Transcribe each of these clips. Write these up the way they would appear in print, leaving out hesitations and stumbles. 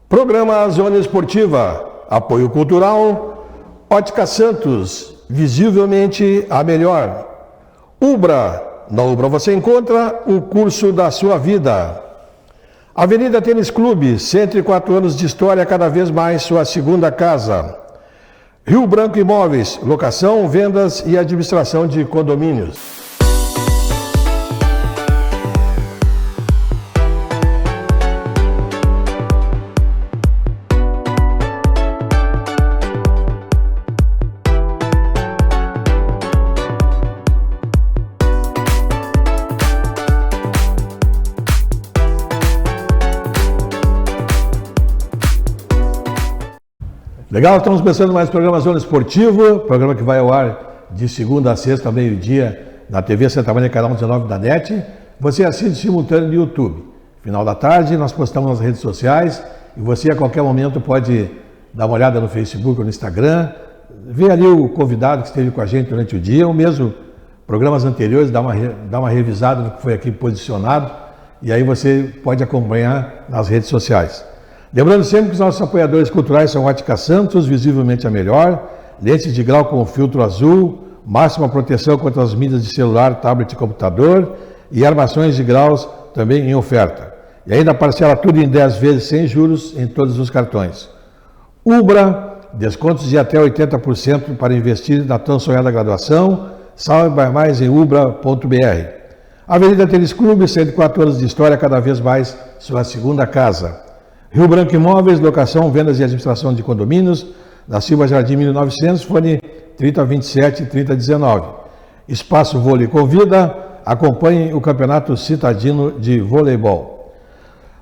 Programa Zona Esportiva, apoio cultural, Ótica Santos, visivelmente a melhor. Ubra, na Ubra você encontra o curso da sua vida. Avenida Tênis Clube, 104 anos de história, cada vez mais sua segunda casa. Rio Branco Imóveis, locação, vendas e administração de condomínios. Legal, estamos começando mais programa Zona Esportiva, programa que vai ao ar de segunda a sexta, ao meio-dia, na TV Santa Maria, canal 19 da NET. Você assiste simultâneo no YouTube. Final da tarde, nós postamos nas redes sociais e você a qualquer momento pode dar uma olhada no Facebook ou no Instagram, ver ali o convidado que esteve com a gente durante o dia, ou mesmo programas anteriores, dar uma revisada no que foi aqui posicionado, e aí você pode acompanhar nas redes sociais. Lembrando sempre que os nossos apoiadores culturais são Ótica Santos, visivelmente a melhor, lentes de grau com filtro azul, máxima proteção contra as mídias de celular, tablet e computador e armações de graus também em oferta. E ainda parcela tudo em 10 vezes sem juros em todos os cartões. Ubra, descontos de até 80% para investir na tão sonhada graduação. Saiba mais em ubra.br. Avenida Tênis Clube, 104 anos de história, cada vez mais sua segunda casa. Rio Branco Imóveis, locação, vendas e administração de condomínios, na Silva Jardim 1900, fone 3027-3019. Espaço Vôlei convida, acompanhe o Campeonato Citadino de Voleibol.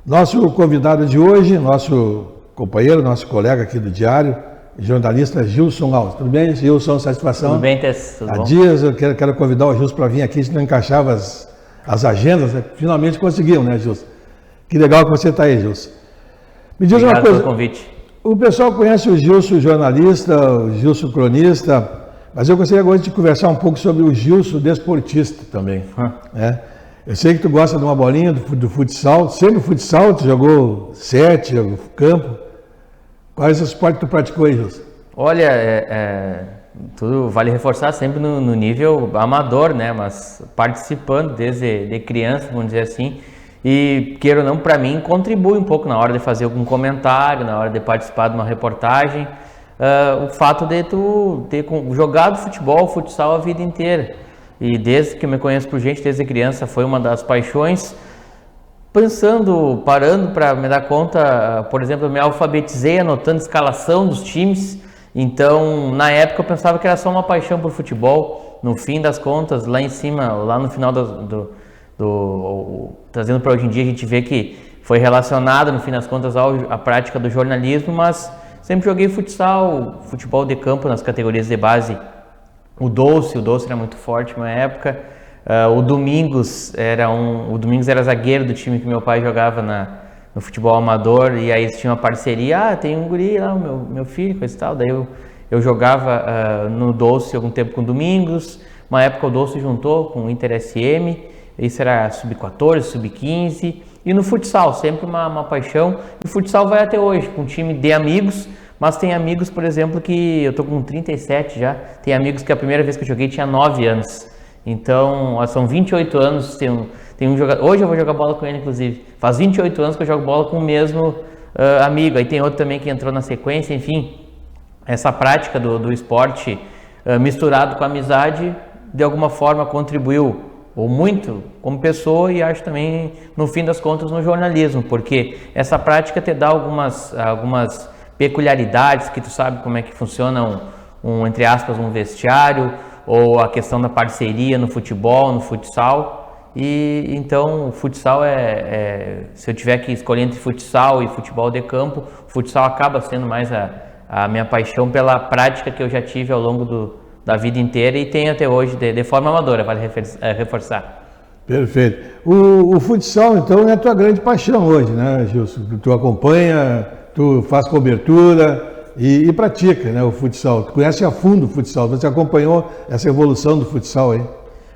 Nosso convidado de hoje, nosso companheiro, nosso colega aqui do Diário, jornalista Gilson Alves. Tudo bem, Gilson? Satisfação? Tudo bem, Tess? Tudo bom? Há dias eu quero convidar o Gilson para vir aqui, se não encaixava as agendas, finalmente conseguiu, né, Gilson? Que legal que você está aí, Gilson. Me diz Obrigado uma coisa, pelo convite. O pessoal conhece o Gilson jornalista, o Gilson cronista, mas eu gostaria agora de conversar um pouco sobre o Gilson desportista também. Né? Eu sei que tu gosta de uma bolinha do futsal, sempre futsal, tu jogou 7, jogou campo. Quais esportes tu praticou aí, Gilson? Olha, tudo vale reforçar sempre no nível amador, né? Mas participando desde criança, vamos dizer assim. E, queira ou não, para mim, contribui um pouco na hora de fazer algum comentário, na hora de participar de uma reportagem, o fato de tu ter jogado futebol, futsal a vida inteira. E desde que eu me conheço por gente, desde criança, foi uma das paixões. Parando para me dar conta, por exemplo, eu me alfabetizei anotando escalação dos times. Então, na época, eu pensava que era só uma paixão por futebol. No fim das contas, lá em cima, lá no final trazendo para hoje em dia, a gente vê que foi relacionado, no fim das contas, à prática do jornalismo, mas sempre joguei futsal, futebol de campo nas categorias de base. O Doce era muito forte na época. O Domingos era zagueiro do time que meu pai jogava no futebol amador, e aí eles tinham uma parceria, tem um guri lá, meu filho, coisa e tal. Daí eu jogava no Doce algum tempo com o Domingos. Uma época o Doce juntou com o Inter SM. Isso era sub-14, sub-15, e no futsal, sempre uma paixão. E o futsal vai até hoje, com um time de amigos, mas tem amigos, por exemplo, que eu tô com 37 já, tem amigos que a primeira vez que eu joguei tinha 9 anos. Então, são 28 anos, tem um jogador, hoje eu vou jogar bola com ele, inclusive, faz 28 anos que eu jogo bola com o mesmo amigo. Aí tem outro também que entrou na sequência. Enfim, essa prática do esporte misturado com a amizade, de alguma forma contribuiu ou muito como pessoa, e acho também, no fim das contas, no jornalismo, porque essa prática te dá algumas peculiaridades, que tu sabe como é que funciona entre aspas, um vestiário, ou a questão da parceria no futebol, no futsal. E então o futsal se eu tiver que escolher entre futsal e futebol de campo, o futsal acaba sendo mais a minha paixão pela prática que eu já tive ao longo da vida inteira e tenho até hoje de forma amadora, vale reforçar. Perfeito. O futsal, então, é a tua grande paixão hoje, né, Gilson? Tu acompanha, tu faz cobertura e pratica, né, o futsal. Tu conhece a fundo o futsal, você acompanhou essa evolução do futsal aí?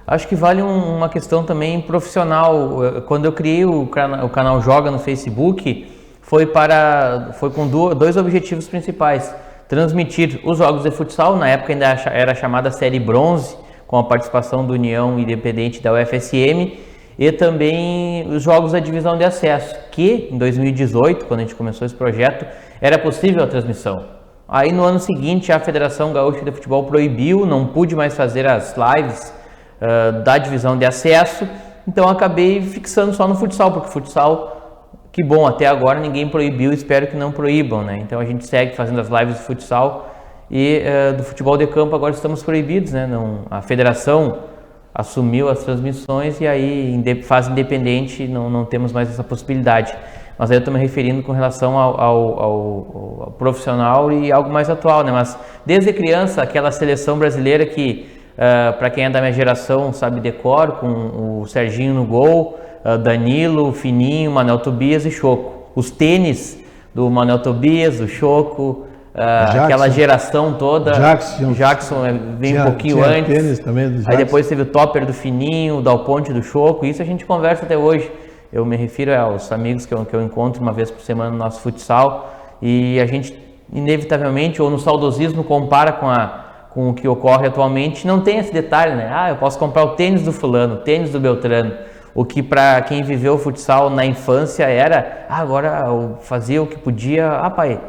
Acho que vale uma questão também profissional. Quando eu criei o canal Joga no Facebook, foi com dois objetivos principais: transmitir os jogos de futsal, na época ainda era chamada Série Bronze, com a participação do União Independente da UFSM, e também os jogos da divisão de acesso, que em 2018, quando a gente começou esse projeto, era possível a transmissão. Aí no ano seguinte a Federação Gaúcha de Futebol proibiu, não pude mais fazer as lives da divisão de acesso, então acabei fixando só no futsal, porque futsal, que bom, até agora ninguém proibiu, espero que não proíbam, né? Então a gente segue fazendo as lives do futsal e do futebol de campo agora estamos proibidos, né? A federação assumiu as transmissões e aí em fase independente não temos mais essa possibilidade. Mas aí eu estou me referindo com relação ao profissional e algo mais atual, né? Mas desde criança, aquela seleção brasileira que, para quem é da minha geração, sabe de cor, com o Serginho no gol, Danilo, Fininho, Manuel Tobias e Choco. Os tênis do Manuel Tobias, do Choco, aquela geração toda. Jackson veio um pouquinho antes. Tênis também do Jackson. Aí depois teve o topper do Fininho, o Dal Ponte do Choco. Isso a gente conversa até hoje. Eu me refiro aos amigos que eu encontro uma vez por semana no nosso futsal. E a gente, inevitavelmente, ou no saudosismo, compara com o que ocorre atualmente. Não tem esse detalhe, né? Eu posso comprar o tênis do fulano, o tênis do Beltrano. O que para quem viveu o futsal na infância era, agora eu fazia o que podia, pai,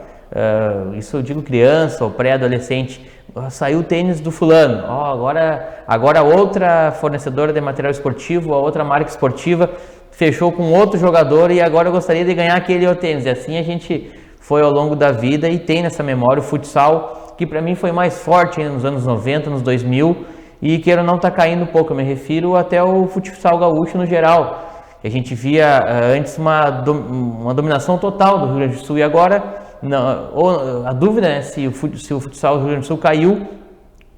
isso eu digo criança ou pré-adolescente, saiu o tênis do fulano, agora outra fornecedora de material esportivo, a outra marca esportiva fechou com outro jogador e agora eu gostaria de ganhar aquele outro tênis. E assim a gente foi ao longo da vida e tem nessa memória o futsal, que para mim foi mais forte nos anos 90, nos 2000, e que não está caindo um pouco. Eu me refiro até ao futsal gaúcho no geral. A gente via antes uma dominação total do Rio Grande do Sul e agora a dúvida é se o futsal do Rio Grande do Sul caiu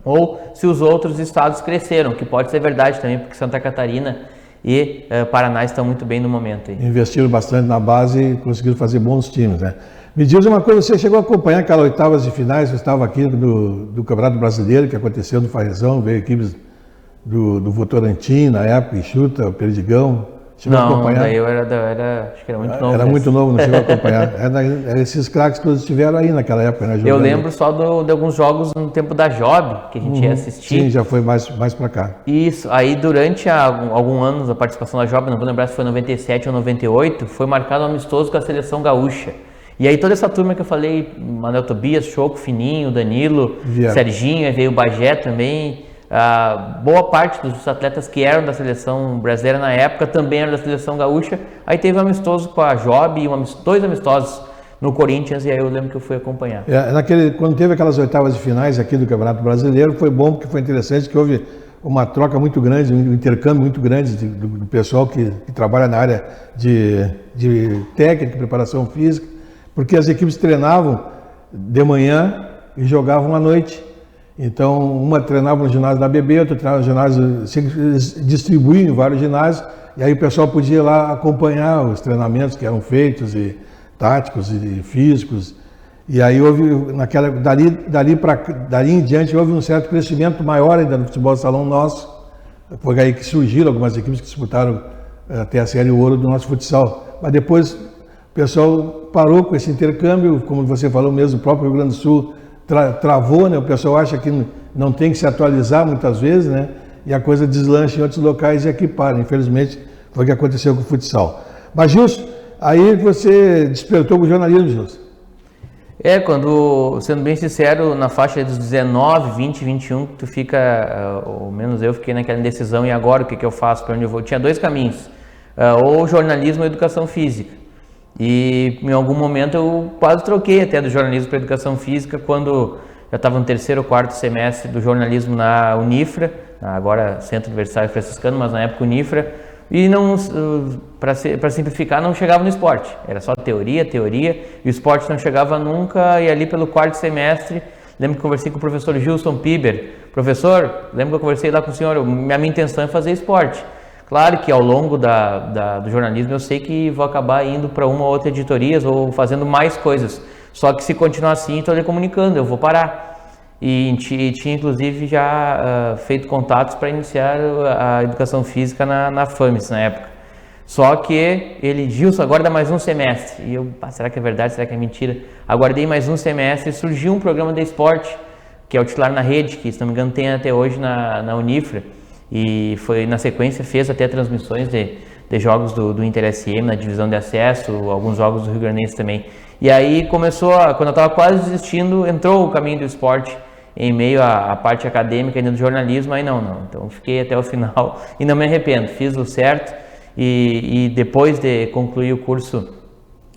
ou se os outros estados cresceram, que pode ser verdade também, porque Santa Catarina e Paraná estão muito bem no momento. Investiram bastante na base e conseguiram fazer bons times, né? Me diz uma coisa, você chegou a acompanhar aquelas oitavas de finais, você estava aqui do Campeonato Brasileiro, que aconteceu no Farrezão, veio equipes do Votorantim na época, Enxuta, Perdigão. Chegou a acompanhar? Daí eu acho que era muito novo. Era muito novo, não chegou a acompanhar. Esses craques todos estiveram aí naquela época, né? Jogando. Eu lembro só de alguns jogos no tempo da Job, que a gente ia assistir. Sim, já foi mais para cá. Isso, aí durante alguns anos a participação da Job, não vou lembrar se foi 97 ou 98, foi marcado um amistoso com a seleção gaúcha. E aí toda essa turma que eu falei, Manuel Tobias, Choco, Fininho, Danilo, Serginho, aí veio o Bagé também, boa parte dos atletas que eram da seleção brasileira na época também eram da seleção gaúcha. Aí teve um amistoso com a Job e dois amistosos no Corinthians, e aí eu lembro que eu fui acompanhar. Quando teve aquelas oitavas de finais aqui do Campeonato Brasileiro, foi bom porque foi interessante que houve uma troca muito grande, um intercâmbio muito grande do pessoal que trabalha na área de técnica e preparação física, porque as equipes treinavam de manhã e jogavam à noite. Então, uma treinava no ginásio da ABB, outra treinava no ginásio, se distribuíam em vários ginásios, e aí o pessoal podia ir lá acompanhar os treinamentos que eram feitos, e táticos e físicos. E aí houve, dali em diante, houve um certo crescimento maior ainda no futebol de salão nosso. Foi aí que surgiram algumas equipes que disputaram até a Série Ouro do nosso futsal. Mas depois o pessoal parou com esse intercâmbio, como você falou mesmo, o próprio Rio Grande do Sul travou, né? O pessoal acha que não tem que se atualizar muitas vezes, né? E a coisa deslancha em outros locais e aqui para. Infelizmente, foi o que aconteceu com o futsal. Mas, Gilson, aí você despertou com o jornalismo, Gilson. Sendo bem sincero, na faixa dos 19, 20, 21, tu fica, ou menos eu fiquei naquela indecisão, e agora o que eu faço, para onde eu vou? Tinha dois caminhos, ou jornalismo ou educação física. E em algum momento eu quase troquei até do jornalismo para educação física, quando eu estava no terceiro ou quarto semestre do jornalismo na Unifra, agora Centro Universitário Franciscano, mas na época Unifra, e para simplificar, não chegava no esporte, era só teoria, e o esporte não chegava nunca. E ali pelo quarto semestre, lembro que conversei com o professor Gilson Piber. Professor, lembro que eu conversei lá com o senhor, a minha intenção é fazer esporte. Claro que ao longo do jornalismo eu sei que vou acabar indo para uma ou outra editoria ou fazendo mais coisas. Só que se continuar assim, estou lhe comunicando, eu vou parar. E tinha inclusive já feito contatos para iniciar a educação física na FAMES na época. Só que ele, Gilson, aguarda mais um semestre. E eu, será que é verdade? Será que é mentira? Aguardei mais um semestre e surgiu um programa de esporte, que é o Titular na Rede, que, se não me engano, tem até hoje na Unifra. E foi, na sequência, fez até transmissões de jogos do Inter SM, na divisão de acesso, alguns jogos do Rio Grandense também. E aí começou, quando eu estava quase desistindo, entrou o caminho do esporte em meio à parte acadêmica e do jornalismo, aí não. Então fiquei até o final e não me arrependo, fiz o certo. E depois de concluir o curso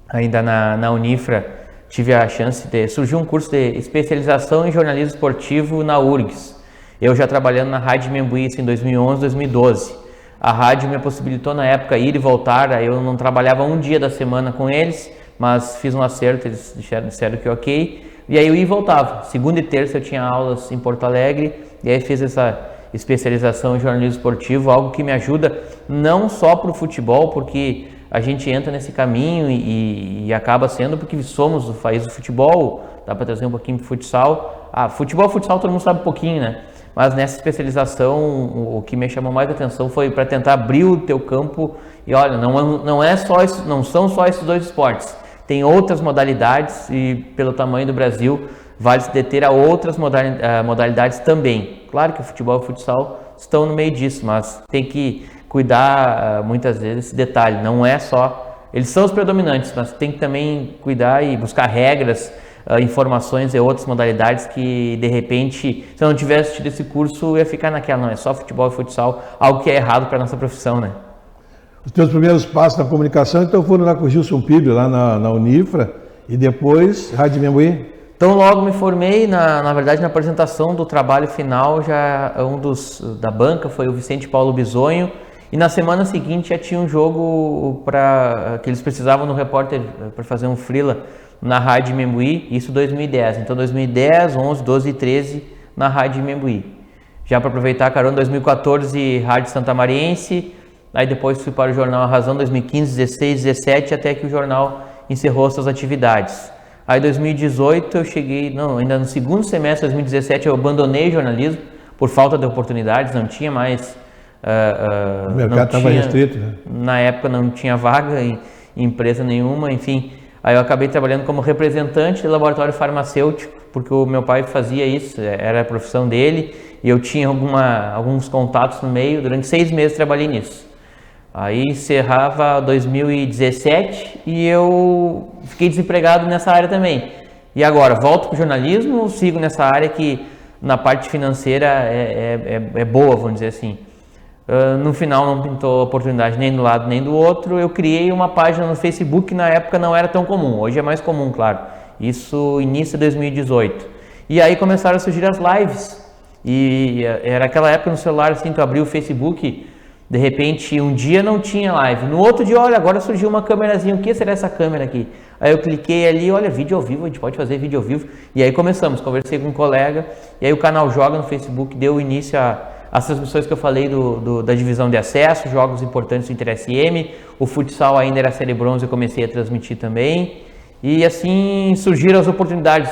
ainda na Unifra, tive a chance de... Surgiu um curso de especialização em jornalismo esportivo na URGS. Eu já trabalhando na Rádio Membuí em 2011, 2012. A rádio me possibilitou na época ir e voltar, eu não trabalhava um dia da semana com eles, mas fiz um acerto, eles disseram que ok. E aí eu ia e voltava. Segunda e terça eu tinha aulas em Porto Alegre, e aí fiz essa especialização em jornalismo esportivo, algo que me ajuda não só para o futebol, porque a gente entra nesse caminho e acaba sendo porque somos o país do futebol, dá para trazer um pouquinho para o futsal. Futsal todo mundo sabe um pouquinho, né? Mas nessa especialização, o que me chamou mais a atenção foi para tentar abrir o teu campo e olha, não são só esses dois esportes, tem outras modalidades e pelo tamanho do Brasil, vale se deter a outras modalidades também. Claro que o futebol e o futsal estão no meio disso, mas tem que cuidar muitas vezes desse detalhe, não é só... Eles são os predominantes, mas tem que também cuidar e buscar regras, informações e outras modalidades que, de repente, se eu não tivesse tido esse curso, eu ia ficar naquela, não, é só futebol e futsal, algo que é errado para a nossa profissão, né? Os teus primeiros passos na comunicação, então, foram lá com o Gilson Pibe, lá na Unifra, e depois, Rádio Membuí? Então, logo me formei, na verdade, na apresentação do trabalho final, já um da banca foi o Vicente Paulo Bisonho, e na semana seguinte já tinha um jogo que eles precisavam no repórter para fazer um freela na Rádio Membuí, isso 2010. Então 2010, 11, 12 e 13 na Rádio Membuí. Já para aproveitar a carona, 2014 Rádio Santamariense, aí depois fui para o jornal A Razão, 2015, 16, 17, até que o jornal encerrou suas atividades. Aí 2018 eu cheguei, ainda no segundo semestre de 2017 eu abandonei jornalismo por falta de oportunidades, não tinha mais... o mercado estava restrito, né? Na época não tinha vaga em empresa nenhuma, enfim. Aí eu acabei trabalhando como representante de laboratório farmacêutico, porque o meu pai fazia isso, era a profissão dele, e eu tinha alguns contatos no meio, durante 6 meses trabalhei nisso. Aí encerrava 2017 e eu fiquei desempregado nessa área também. E agora, volto para o jornalismo, sigo nessa área que na parte financeira é boa, vamos dizer assim. No final não pintou oportunidade nem do lado nem do outro, eu criei uma página no Facebook que na época não era tão comum, hoje é mais comum, claro, isso início de 2018, e aí começaram a surgir as lives, e era aquela época no celular assim, tu abria o Facebook, de repente um dia não tinha live, no outro dia, olha, agora surgiu uma câmerazinha, o que será essa câmera aqui? Aí eu cliquei ali, olha, vídeo ao vivo, a gente pode fazer vídeo ao vivo, e aí começamos, conversei com um colega, e aí o canal Joga no Facebook deu início as transmissões que eu falei da divisão de acesso, jogos importantes do Inter SM, o futsal ainda era série bronze, eu comecei a transmitir também, e assim surgiram as oportunidades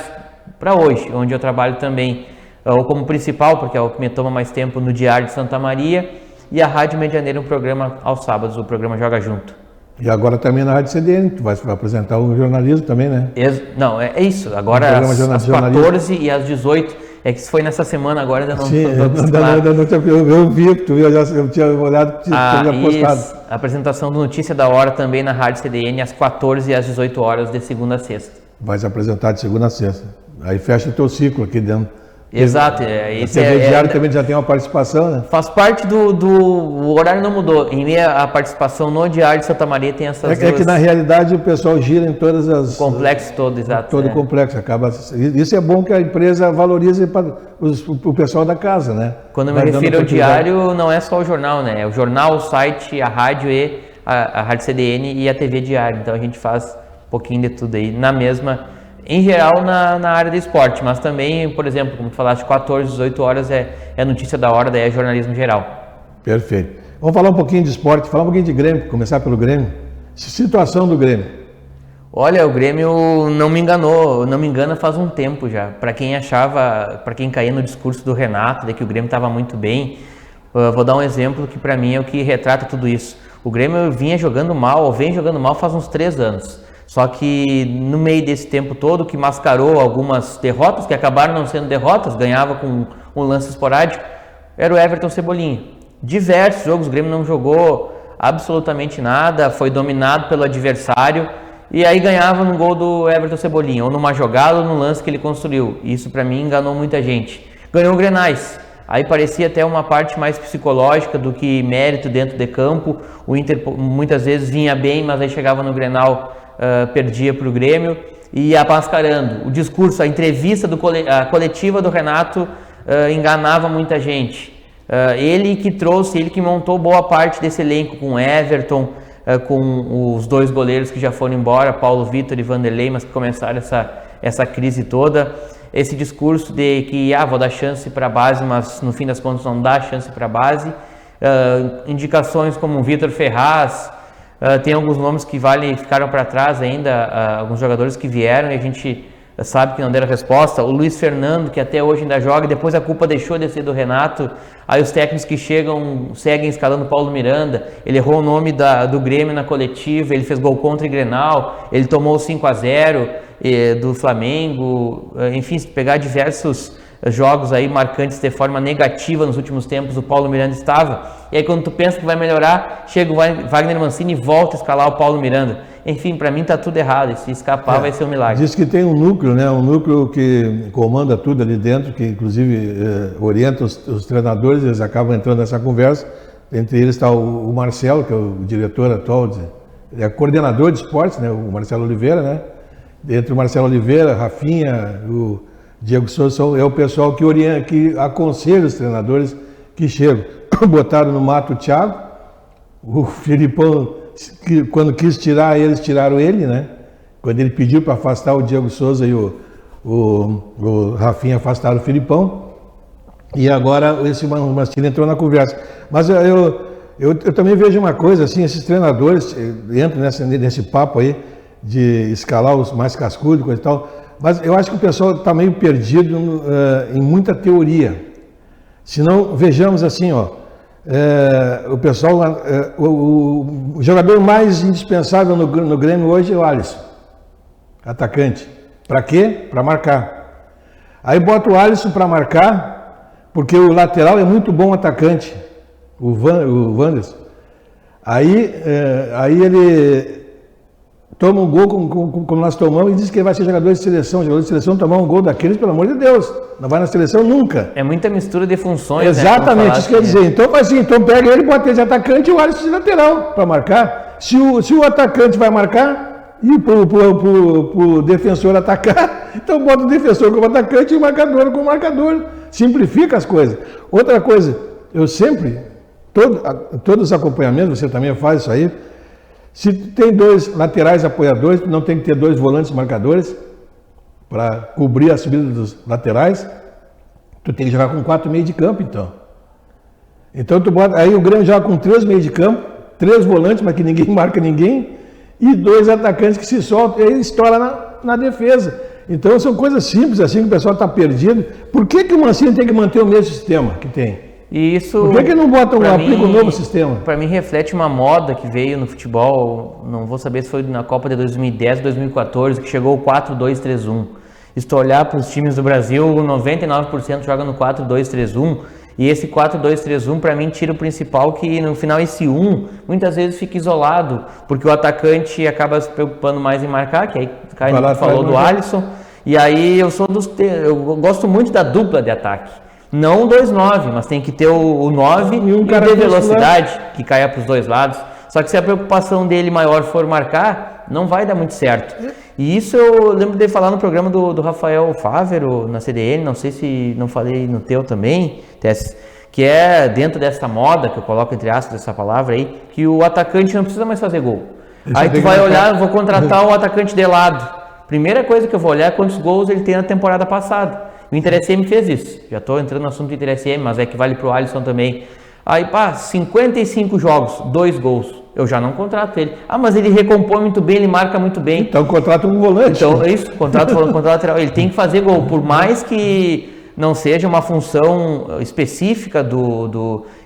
para hoje, onde eu trabalho também ou como principal, porque é o que me toma mais tempo, no Diário de Santa Maria, e a Rádio Medianeira, um programa aos sábados, o programa Joga Junto. E agora também na Rádio CDN, tu vai apresentar o jornalismo também, né? Não, é isso, agora às 14 e às 18, é que isso foi nessa semana agora, ainda não eu vi, tu viu, eu tinha olhado que tinha postado. A apresentação do Notícia da Hora também na Rádio CDN, às 14 e às 18 horas, de segunda a sexta. Vai se apresentar de segunda a sexta, aí fecha o teu ciclo aqui dentro. Exato. A TV Diário também já tem uma participação, né? Faz parte o horário não mudou. Em meio à participação no Diário de Santa Maria tem essas duas... É que na realidade o pessoal gira em todas as... O complexo todo, exato. Todo o complexo. Isso é bom que a empresa valorize para o pessoal da casa, né? Quando eu me refiro ao Diário, não é só o jornal, né? É o jornal, o site, a rádio e a Rádio CDN e a TV Diário. Então a gente faz um pouquinho de tudo aí na mesma... Em geral na área do esporte, mas também, por exemplo, como tu falaste, 14, 18 horas é notícia da hora, daí é jornalismo geral. Perfeito. Vamos falar um pouquinho de esporte, falar um pouquinho de Grêmio, começar pelo Grêmio. Situação do Grêmio. Olha, o Grêmio não me engana faz um tempo já. Para quem caía no discurso do Renato, de que o Grêmio estava muito bem, vou dar um exemplo que para mim é o que retrata tudo isso. O Grêmio vem jogando mal faz uns 3 anos. Só que no meio desse tempo todo, que mascarou algumas derrotas, que acabaram não sendo derrotas, ganhava com um lance esporádico, era o Everton Cebolinha. Diversos jogos, o Grêmio não jogou absolutamente nada, foi dominado pelo adversário, e aí ganhava num gol do Everton Cebolinha, ou numa jogada ou num lance que ele construiu. Isso para mim enganou muita gente. Ganhou o Grenais. Aí parecia até uma parte mais psicológica do que mérito dentro de campo. O Inter muitas vezes vinha bem, mas aí chegava no Grenal, perdia para o Grêmio e ia mascarando. O discurso, a entrevista, a coletiva do Renato enganava muita gente. Ele que montou boa parte desse elenco com Everton, com os 2 goleiros que já foram embora, Paulo Vitor e Vanderlei, mas que começaram essa crise toda. Esse discurso de que vou dar chance para a base, mas no fim das contas não dá chance para a base. Indicações como o Vitor Ferraz, tem alguns nomes que ficaram para trás ainda, alguns jogadores que vieram e a gente sabe que não deram resposta. O Luiz Fernando, que até hoje ainda joga, depois a culpa deixou de ser do Renato, aí os técnicos que chegam seguem escalando Paulo Miranda. Ele errou o nome do Grêmio na coletiva, ele fez gol contra o Grenal, ele tomou 5-0 do Flamengo, enfim, se pegar diversos jogos aí marcantes de forma negativa nos últimos tempos, o Paulo Miranda estava, e aí quando tu pensa que vai melhorar, chega o Wagner Mancini e volta a escalar o Paulo Miranda. Enfim, para mim tá tudo errado, e se escapar vai ser um milagre. Diz que tem um núcleo, né? Um núcleo que comanda tudo ali dentro, que inclusive orienta os treinadores, eles acabam entrando nessa conversa. Entre eles está o Marcelo, que é o diretor atual, é coordenador de esportes, né? O Marcelo Oliveira, né? Entre o Marcelo Oliveira, Rafinha, o Diego Souza, é o pessoal que orienta, que aconselha os treinadores que chegam. Botaram no mato o Thiago, o Filipão, que quando quis tirar eles, tiraram ele, né? Quando ele pediu para afastar o Diego Souza e o Rafinha afastaram o Filipão. E agora esse Mancini entrou na conversa. Mas eu também vejo uma coisa, assim, esses treinadores entram nesse papo aí de escalar os mais cascudos, coisa e tal, mas eu acho que o pessoal está meio perdido em muita teoria. Se não, vejamos assim, o pessoal, o jogador mais indispensável no Grêmio hoje é o Alisson, atacante. Para quê? Para marcar. Aí bota o Alisson para marcar, porque o lateral é muito bom atacante, o Wanderson. Aí ele toma um gol como nós tomamos e diz que ele vai ser jogador de seleção. Jogador de seleção tomar um gol daqueles, pelo amor de Deus, não vai na seleção nunca. É muita mistura de funções. Exatamente, isso quer dizer. Então pega ele, bota ele de atacante e o Alisson de lateral para marcar. Se o atacante vai marcar e pro defensor atacar, então bota o defensor como atacante e o marcador como marcador. Simplifica as coisas. Outra coisa, eu sempre, todos os acompanhamentos, você também faz isso aí. Se tem 2 laterais apoiadores, não tem que ter 2 volantes marcadores para cobrir a subida dos laterais, tu tem que jogar com 4 meio de campo, então. Então aí o Grêmio joga com 3 meio de campo, 3 volantes, mas que ninguém marca ninguém, e 2 atacantes que se soltam, e aí estoura na defesa. Então são coisas simples assim que o pessoal está perdido. Por que o Mancini tem que manter o mesmo sistema que tem? E isso, por que não bota aplica um novo sistema? Para mim reflete uma moda que veio no futebol, não vou saber se foi na Copa de 2010 ou 2014, que chegou o 4-2-3-1. Se tu olhar para os times do Brasil, 99% joga no 4-2-3-1, e esse 4-2-3-1 para mim tira o principal, que no final esse 1 muitas vezes fica isolado, porque o atacante acaba se preocupando mais em marcar, que aí Caio falou do Alisson, e aí eu gosto muito da dupla de ataque. Não o 2-9, mas tem que ter o 9 e o de velocidade, que caia para os 2 lados. Só que se a preocupação dele maior for marcar, não vai dar muito certo. E isso eu lembro de falar no programa do Rafael Fávero, na CDN, não sei se não falei no teu também, Tess, que é dentro dessa moda, que eu coloco entre aspas essa palavra aí, que o atacante não precisa mais fazer gol. Aí tu vai olhar, vou contratar um atacante de lado. Primeira coisa que eu vou olhar é quantos gols ele tem na temporada passada. O Inter SM fez isso. Já estou entrando no assunto do Inter SM, mas é que vale para o Alisson também. Aí, 55 jogos, 2 gols. Eu já não contrato ele. Mas ele recompõe muito bem, ele marca muito bem. Então contrata um volante. Então, é isso, contrato lateral. Ele tem que fazer gol. Por mais que não seja uma função específica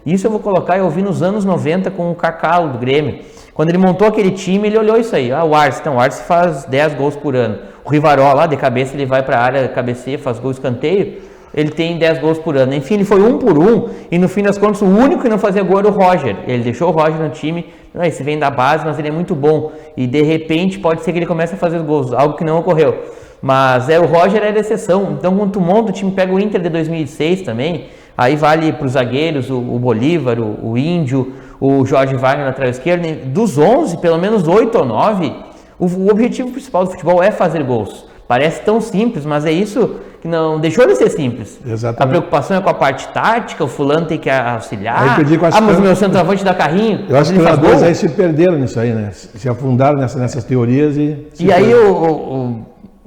Isso eu vou colocar, eu vi nos anos 90 com o Kaká do Grêmio. Quando ele montou aquele time, ele olhou isso aí. O Arce, então, o Arce faz 10 gols por ano. O Rivarol lá, de cabeça, ele vai para a área, cabeceia, faz gol, escanteio, ele tem 10 gols por ano. Enfim, ele foi 1 por 1 e no fim das contas o único que não fazia gol era o Roger. Ele deixou o Roger no time, esse vem da base, mas ele é muito bom. E de repente pode ser que ele comece a fazer gols, algo que não ocorreu. Mas o Roger era exceção. Então quando tu monta o time, pega o Inter de 2006 também, aí vale para os zagueiros, o Bolívar, o Índio, o Jorge Wagner na lateral esquerda. Dos 11, pelo menos 8 ou 9, o objetivo principal do futebol é fazer gols. Parece tão simples, mas é isso que não deixou de ser simples. Exatamente. A preocupação é com a parte tática, o fulano tem que auxiliar. Mas o meu centroavante dá carrinho. Eu acho que os treinadores aí se perderam nisso aí, né? Se afundaram nessas teorias e aí,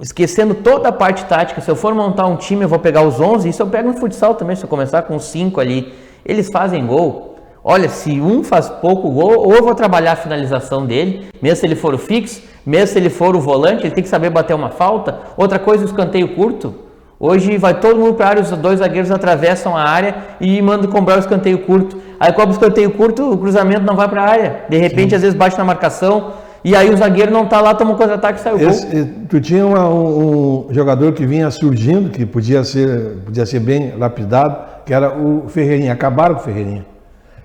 esquecendo toda a parte tática, se eu for montar um time, eu vou pegar os 11, isso eu pego no futsal também, se eu começar com os 5 ali, eles fazem gol. Olha, se um faz pouco gol, ou eu vou trabalhar a finalização dele, mesmo se ele for o fixo, mesmo se ele for o volante, ele tem que saber bater uma falta. Outra coisa, o escanteio curto. Hoje vai todo mundo para a área, os 2 zagueiros atravessam a área e mandam cobrar o escanteio curto. Aí cobra o escanteio curto, o cruzamento não vai para a área. De repente, às vezes bate na marcação e aí o zagueiro não está lá, toma um contra-ataque e sai o gol. Tu tinha um jogador que vinha surgindo, que podia ser bem lapidado, que era o Ferreirinha. Acabaram com o Ferreirinha.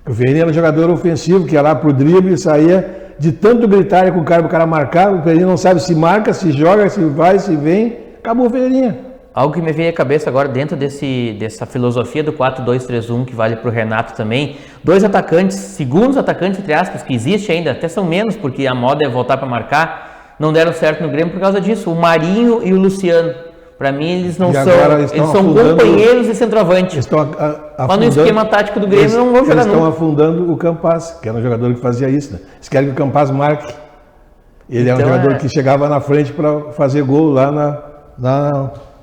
O Ferreirinha era um jogador ofensivo, que ia lá pro drible e saía de tanto gritar com o cara marcar. O Ferreirinha não sabe se marca, se joga, se vai, se vem. Acabou o Ferreirinha. Algo que me veio à cabeça agora dentro dessa filosofia do 4-2-3-1, que vale para o Renato também. 2 atacantes, segundos atacantes, entre aspas, que existe ainda, até são menos, porque a moda é voltar para marcar, não deram certo no Grêmio por causa disso. O Marinho e o Luciano. Para mim, eles não são. Eles são companheiros de centroavante. Mas no esquema tático do Grêmio não vão jogar nunca. Eles estão afundando o Campaz, que era um jogador que fazia isso, né? Eles querem que o Campaz marque. Ele então, é um jogador que chegava na frente para fazer gol lá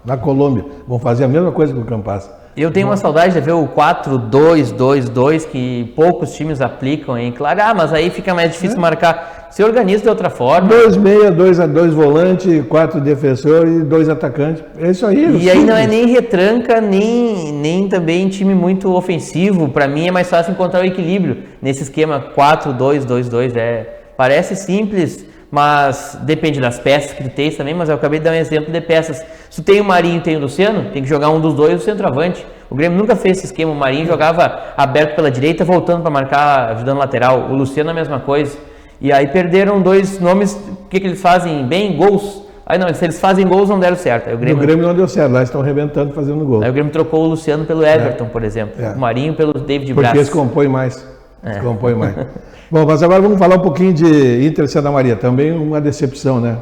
na Colômbia. Vão fazer a mesma coisa com o Campaz. Eu tenho uma saudade de ver o 4-2-2-2 que poucos times aplicam, hein? Claro, mas aí fica mais difícil marcar. Se organiza de outra forma. 2 meia, 2 volante, 4 defensor e 2 atacantes. É isso aí. E aí não é nem retranca, nem também time muito ofensivo. Para mim é mais fácil encontrar o equilíbrio nesse esquema 4-2-2-2. Parece simples, mas depende das peças que tu tens também, mas eu acabei de dar um exemplo de peças. Se tu tem o Marinho e tem o Luciano, tem que jogar um dos dois no centroavante. O Grêmio nunca fez esse esquema. O Marinho jogava aberto pela direita, voltando para marcar, ajudando o lateral. O Luciano a mesma coisa. E aí perderam 2 nomes, o que eles fazem bem? Gols. Aí não, se eles fazem gols não deram certo. Aí o Grêmio não deu certo, lá estão arrebentando fazendo gol. Aí o Grêmio trocou o Luciano pelo Everton, por exemplo. O Marinho pelo David Braz. Porque eles compõem mais. Bom, mas agora vamos falar um pouquinho de Inter Santa Maria. Também uma decepção, né?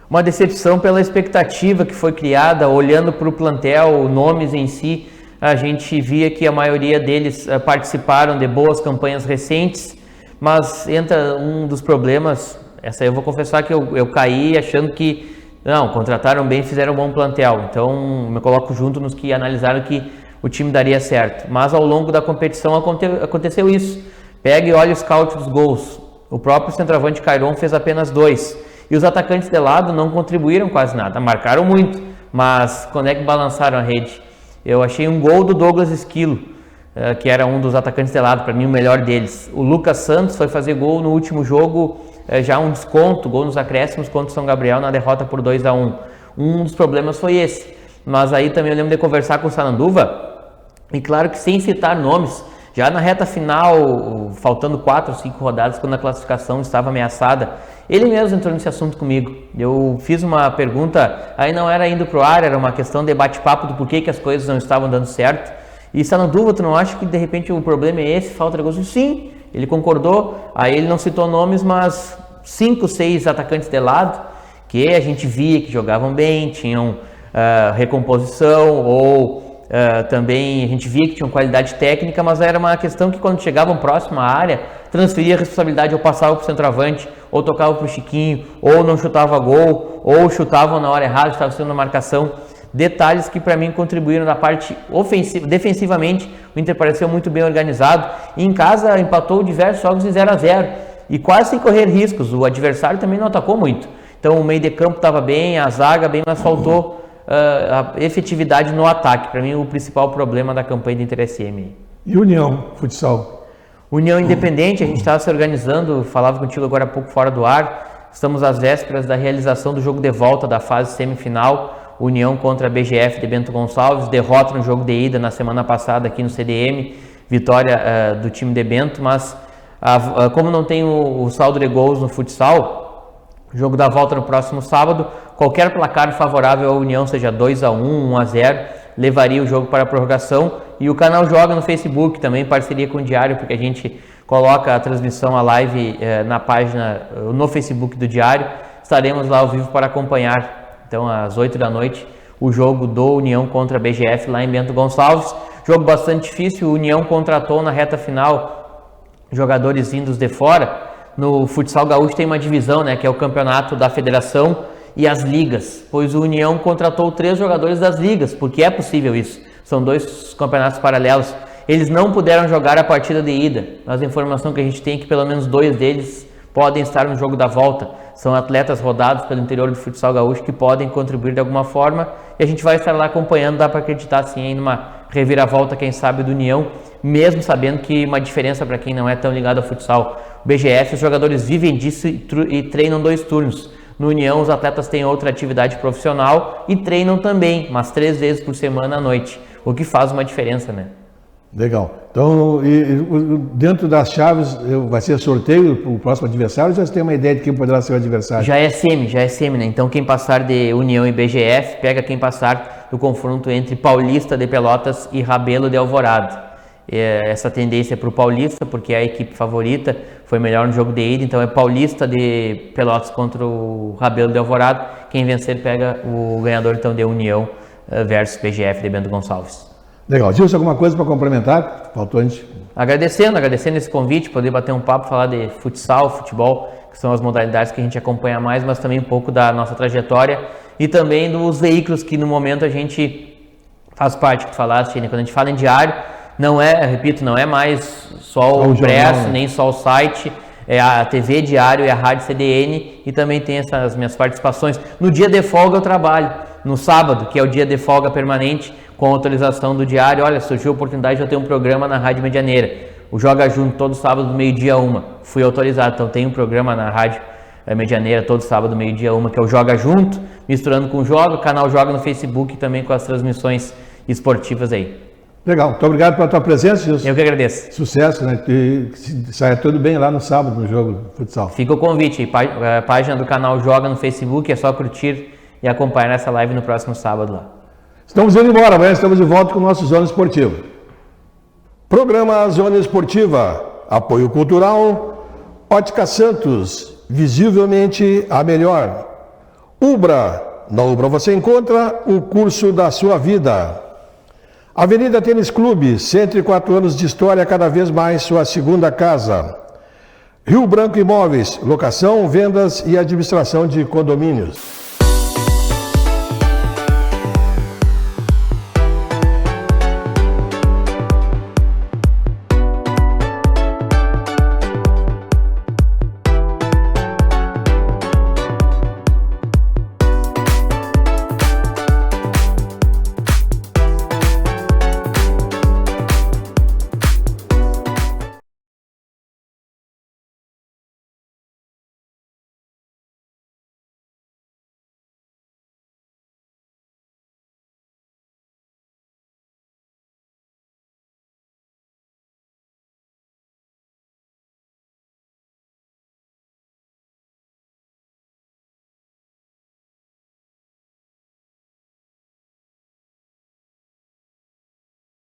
Uma decepção pela expectativa que foi criada, olhando para o plantel, nomes em si. A gente via que a maioria deles participaram de boas campanhas recentes, mas entra um dos problemas. Essa aí eu vou confessar que eu caí achando que não, contrataram bem, fizeram um bom plantel. Então me coloco junto nos que analisaram que o time daria certo. Mas ao longo da competição aconteceu isso. Pega e olha o scout dos gols. O próprio centroavante Cairon fez apenas 2. E os atacantes de lado não contribuíram quase nada. Marcaram muito, mas quando é que balançaram a rede? Eu achei um gol do Douglas Esquilo, que era um dos atacantes de lado, para mim o melhor deles. O Lucas Santos foi fazer gol no último jogo, já um desconto, gol nos acréscimos contra o São Gabriel na derrota por 2-1. Um dos problemas foi esse. Mas aí também eu lembro de conversar com o Sananduva, e claro que sem citar nomes, já na reta final, faltando 4 ou 5 rodadas, quando a classificação estava ameaçada, ele mesmo entrou nesse assunto comigo. Eu fiz uma pergunta, aí não era indo para o ar, era uma questão de bate-papo do porquê que as coisas não estavam dando certo. E Sananduva, tu não acha que de repente o problema é esse, falta de gosto? Sim, ele concordou, aí ele não citou nomes, mas 5, 6 atacantes de lado, que a gente via que jogavam bem, tinham recomposição ou... também a gente via que tinham qualidade técnica, mas era uma questão que quando chegavam próximo à área, transferia a responsabilidade ou passava para o centroavante, ou tocava para o Chiquinho, ou não chutava gol, ou chutavam na hora errada, estava sendo uma marcação. Detalhes que para mim contribuíram na parte ofensiva. Defensivamente, o Inter pareceu muito bem organizado. E em casa empatou diversos jogos em 0-0 e quase sem correr riscos. O adversário também não atacou muito. Então o meio de campo estava bem, a zaga bem, mas faltou a efetividade no ataque. Para mim, o principal problema da campanha do Inter SM. E União Futsal? União Independente, a gente estava se organizando, falava contigo agora há pouco fora do ar. Estamos às vésperas da realização do jogo de volta da fase semifinal. União contra a BGF de Bento Gonçalves, derrota no jogo de ida na semana passada aqui no CDM, vitória do time de Bento, mas como não tem o saldo de gols no futsal, jogo da volta no próximo sábado, qualquer placar favorável à União, seja 2-1, 1-0, levaria o jogo para a prorrogação. E o canal Joga no Facebook, também parceria com o Diário, porque a gente coloca a transmissão, a live na página, no Facebook do Diário. Estaremos lá ao vivo para acompanhar, então às 8 da noite, o jogo do União contra a BGF lá em Bento Gonçalves. Jogo bastante difícil, o União contratou na reta final jogadores vindos de fora. No futsal gaúcho tem uma divisão, né, que é o campeonato da federação e as ligas, pois o União contratou 3 jogadores das ligas, porque é possível isso, são 2 campeonatos paralelos. Eles não puderam jogar a partida de ida, mas a informação que a gente tem é que pelo menos 2 deles podem estar no jogo da volta. São atletas rodados pelo interior do futsal gaúcho que podem contribuir de alguma forma, e a gente vai estar lá acompanhando. Dá para acreditar sim em uma reviravolta, quem sabe, do União, mesmo sabendo que uma diferença para quem não é tão ligado ao futsal. O BGF, os jogadores vivem disso e treinam 2 turnos. No União, os atletas têm outra atividade profissional e treinam também, mas 3 vezes por semana à noite, o que faz uma diferença, né? Legal. Então, dentro das chaves, vai ser sorteio para o próximo adversário, ou já tem uma ideia de quem poderá ser o adversário? Já é semi, né? Então, quem passar de União e BGF, pega quem passar do confronto entre Paulista de Pelotas e Rabelo de Alvorada. Essa tendência é para o Paulista, porque é a equipe favorita, foi melhor no jogo de ida, então é Paulista de Pelotas contra o Rabelo de Alvorada. Quem vencer pega o ganhador então de União versus BGF de Bento Gonçalves. Legal. Gilson, alguma coisa para complementar? Faltou antes? Agradecendo esse convite, poder bater um papo, falar de futsal, futebol, que são as modalidades que a gente acompanha mais, mas também um pouco da nossa trajetória e também dos veículos que no momento a gente faz parte, que tu falaste, né? Quando a gente fala em diário, não é mais só o impresso, nem só o site, é a TV Diário e a Rádio CDN, e também tem essas minhas participações. No dia de folga eu trabalho, no sábado, que é o dia de folga permanente, com autorização do Diário. Olha, surgiu a oportunidade de eu ter um programa na Rádio Medianeira, o Joga Junto, todo sábado, meio-dia 1, fui autorizado, então tem um programa na Rádio Medianeira, todo sábado, meio-dia 1, que é o Joga Junto, misturando com o Joga, o canal Joga no Facebook e também com as transmissões esportivas aí. Legal, muito obrigado pela tua presença, Gilson. Eu que agradeço. Sucesso, né? Que saia tudo bem lá no sábado no jogo de futsal. Fica o convite, a página do canal Joga no Facebook, é só curtir e acompanhar essa live no próximo sábado lá. Estamos indo embora, amanhã estamos de volta com o nosso Zona Esportiva. Programa Zona Esportiva, apoio cultural, Ótica Santos, visivelmente a melhor. Ubra, na Ubra você encontra o curso da sua vida. Avenida Tênis Clube, 104 anos de história, cada vez mais sua segunda casa. Rio Branco Imóveis, locação, vendas e administração de condomínios.